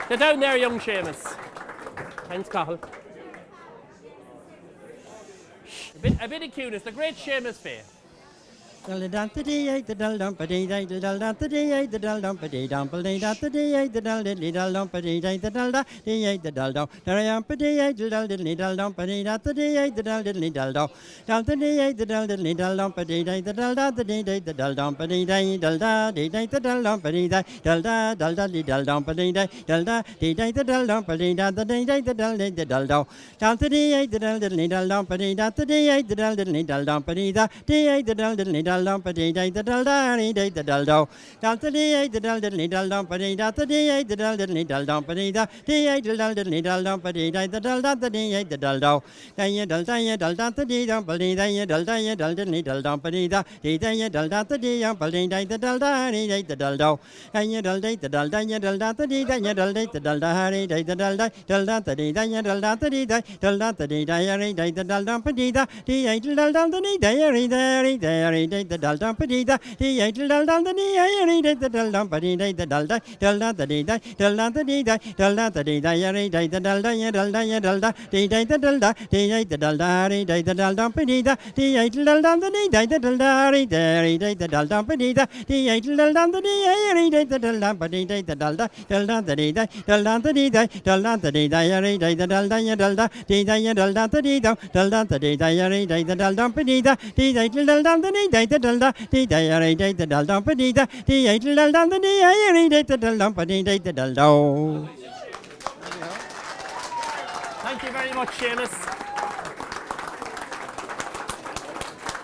Get down there, young Seamus. Thanks, Cahill. A bit of cuteness, the great Seamus Faye. The dum the dee the dum dum pa dee the dum dum the dee the dum dum pa dee dum pa dee the dee the dum dee dum pa dee the dum da dee the dum dum dum pa dee the dum dee dum pa dee the dee the dum dee dum dum the dee the dum dee dum pa dee the dum da the dee the dum dum pa dee the dum da dee the dum dum pa dee the dum da dee dum pa dee the dum da dee the dum dum pa dee the dee the dum dee the dum dum the dee the dum dee dum pa dee the dee the dum dee dum pa dee the dee the dum dee dum pa dee the dum da dee the dum dum the dee the dum dee dum pa dee the dee the dum dee dum pa dee the dee the dum dee dum pa dee the dum da the dee the dum dum the dum da the dee dum pa dee the dum dee dum pa dee the dee the dum da the dee pa dee the dum da dee the dum dum the dum dee the dum da the dee the dum dee the dum da dee the dum da the dee the dum da the dee the dum da the dee the dum dum pa dee the dee the dum da the dee the dum dum pa dee the dee the dum da the dee the dum dum pa dee the dum da the dee the dum da the dee the dum da the dee the dum da dee the dum da dee the dum da dee the dum dum pa dee the dee the dum da the dee the dum da dee the dum dum pa dee the dee the dum da the dum dum pa dee the dum da the dee the dum da the dee the dum da the dee the dum da the dee the dum da the dee the dum da the dee the dum dum pa dee the dee the dum da the dee the dum da dee the dum dum pa dee the dee the dum da the dee the dum dum pa dee the dum dum. Thank you very much, Seamus.